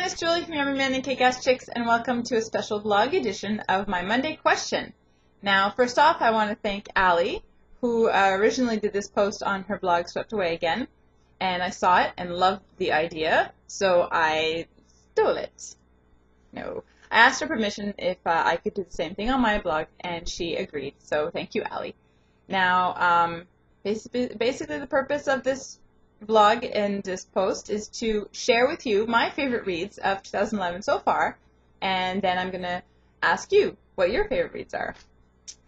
everyone, it's Julie from Yummy Men and Kick-Ass Chicks, and welcome to a special vlog edition of my Monday question. Now, first off, I want to thank Allie, who originally did this post on her blog, Swept Away Again, and I saw it and loved the idea, so I stole it. No. I asked her permission if I could do the same thing on my blog, and she agreed, so thank you, Allie. Now, basically the purpose of this vlog and this post is to share with you my favorite reads of 2011 so far, and then I'm going to ask you what your favorite reads are.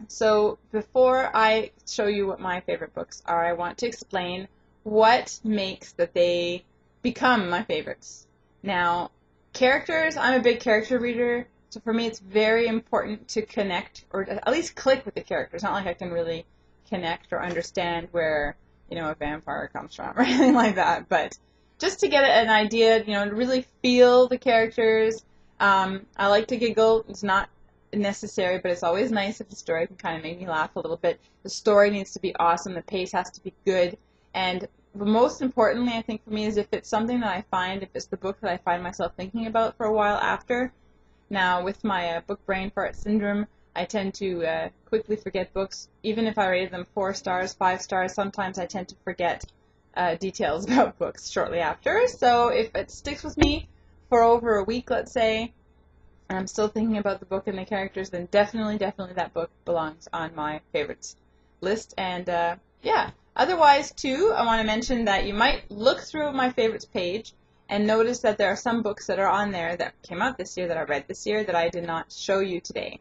So before I show you what my favorite books are, I want to explain what makes that they become my favorites. Now, characters, I'm a big character reader, so for me it's very important to connect, or at least click with the characters. Not like I can really connect or understand where, you know, a vampire comes from or anything like that, but just to get an idea, you know, to really feel the characters. I like to giggle. It's not necessary, but it's always nice if the story can kind of make me laugh a little bit. The story needs to be awesome. The pace has to be good. And most importantly, I think for me, is if it's something that I find, if it's the book that I find myself thinking about for a while after. Now, with my book brain fart syndrome, I tend to quickly forget books. Even if I rated them 4 stars, 5 stars, sometimes I tend to forget details about books shortly after. So if it sticks with me for over a week, let's say, and I'm still thinking about the book and the characters, then definitely that book belongs on my favorites list. And yeah, otherwise too, I want to mention that you might look through my favorites page and notice that there are some books that are on there that came out this year, that I read this year, that I did not show you today.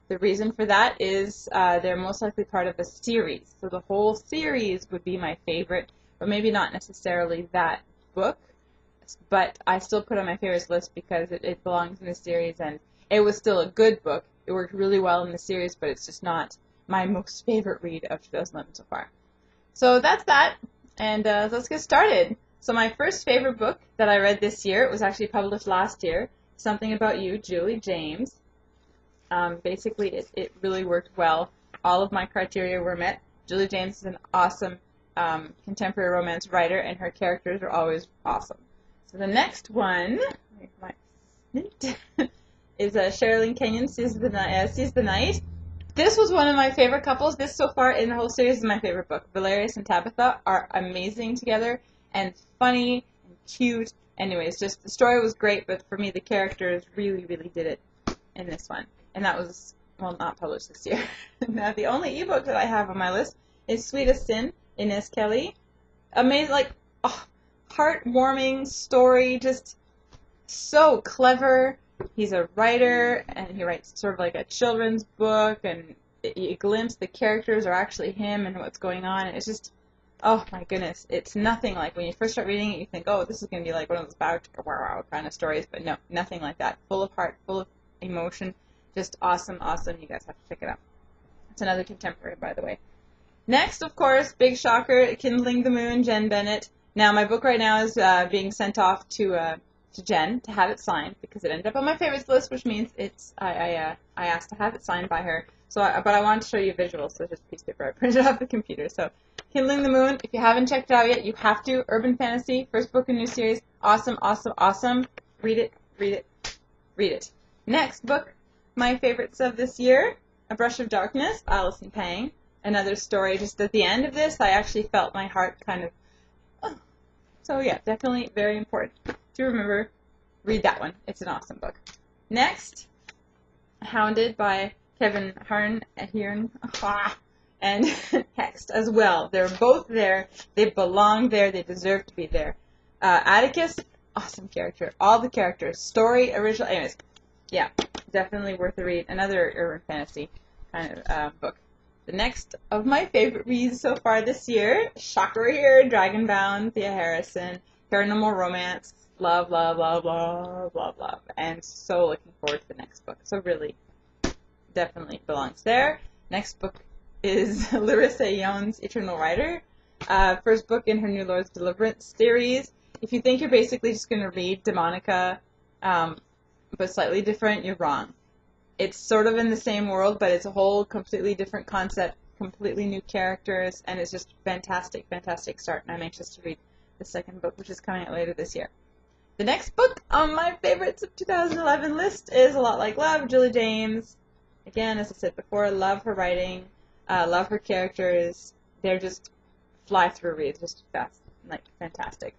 The reason for that is they're most likely part of a series. So the whole series would be my favorite, but maybe not necessarily that book. But I still put it on my favorites list because it belongs in the series, and it was still a good book. It worked really well in the series, but it's just not my most favorite read of 2011 so far. So that's that, and let's get started. So my first favorite book that I read this year, it was actually published last year, Something About You, Julie James. Basically, it really worked well. All of my criteria were met. Julie James is an awesome contemporary romance writer, and her characters are always awesome. So the next one is Sherilyn Kenyon, Seize the Night. This was one of my favorite couples. This so far in the whole series is my favorite book. Valerius and Tabitha are amazing together and funny and cute. Anyways, just the story was great, but for me the characters really did it in this one. And that was, well, not published this year. Now, the only ebook that I have on my list is Sweet as Sin, Inez Kelly. Amazing, like, oh, heartwarming story, just so clever. He's a writer, and he writes sort of like a children's book, and you glimpse the characters are actually him and what's going on, and it's just, oh my goodness, it's nothing like when you first start reading it, you think, oh, this is going to be like one of those wow kind of stories, but no, nothing like that. Full of heart, full of emotion. Just awesome. You guys have to check it out. It's another contemporary, by the way. Next, of course, big shocker, Kindling the Moon, Jen Bennett. Now, my book right now is being sent off to Jen to have it signed, because it ended up on my favorites list, which means it's I asked to have it signed by her. So, but I wanted to show you a visual, so just a piece of paper I printed off the computer. So, Kindling the Moon. If you haven't checked it out yet, you have to. Urban fantasy, first book in new series. Awesome. Read it. Next book. My favorites of this year, A Brush of Darkness, Alison Pang. Another story, just at the end of this, I actually felt my heart kind of, oh. So yeah, definitely very important to remember. Read that one. It's an awesome book. Next, Hounded by Kevin Hearn, and Hexed as well. They're both there. They belong there. They deserve to be there. Atticus, awesome character. All the characters. Story, original, anyways. Yeah, definitely worth a read. Another urban fantasy kind of book. The next of my favorite reads so far this year, shocker here, Dragonbound, Thea Harrison, paranormal romance, love, and so looking forward to the next book. So really, definitely belongs there. Next book is Larissa Young's Eternal Rider, first book in her New Lord's Deliverance series. If you think you're basically just going to read Demonica, but slightly different, you're wrong. It's sort of in the same world, but it's a whole completely different concept, completely new characters, and it's just fantastic start, and I'm anxious to read the second book, which is coming out later this year. The next book on my favorites of 2011 list is A Lot Like Love, Julie James. Again, as I said before, love her writing, love her characters. They're just fly-through reads, just fast, like fantastic.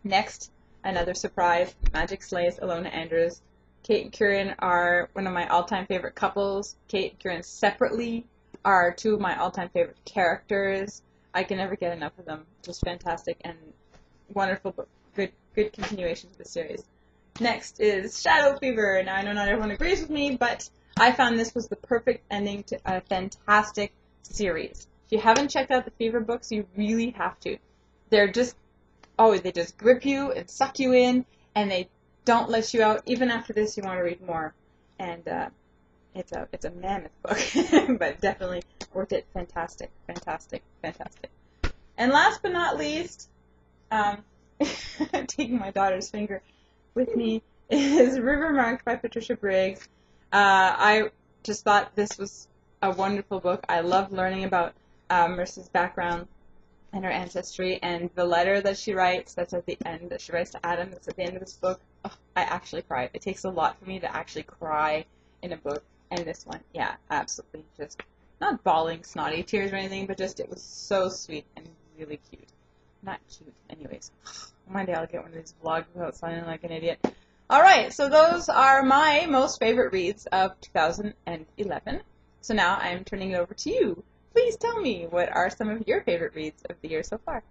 Next, another surprise, Magic Slays, Ilona Andrews. Kate and Kieran are one of my all-time favorite couples. Kate and Kieran separately are two of my all-time favorite characters. I can never get enough of them. Just fantastic and wonderful book. Good continuation to the series. Next is Shadow Fever. Now, I know not everyone agrees with me, but I found this was the perfect ending to a fantastic series. If you haven't checked out the Fever books, you really have to. They're just, they just grip you and suck you in, and they don't let you out. Even after this, you want to read more. And it's a mammoth book, but definitely worth it. Fantastic, fantastic, fantastic. And last but not least, taking my daughter's finger with me, is River Mark by Patricia Briggs. I just thought this was a wonderful book. I love learning about Mercy's background and her ancestry, and the letter that she writes, that's at the end, that she writes to Adam, that's at the end of this book. Oh, I actually cried. It takes a lot for me to actually cry in a book, and this one, yeah, absolutely, just not bawling snotty tears or anything, but just it was so sweet and really cute. Not cute, anyways. One day I'll get one of these vlogs without sounding like an idiot. Alright, so those are my most favorite reads of 2011. So now I'm turning it over to you. Please tell me, what are some of your favorite reads of the year so far?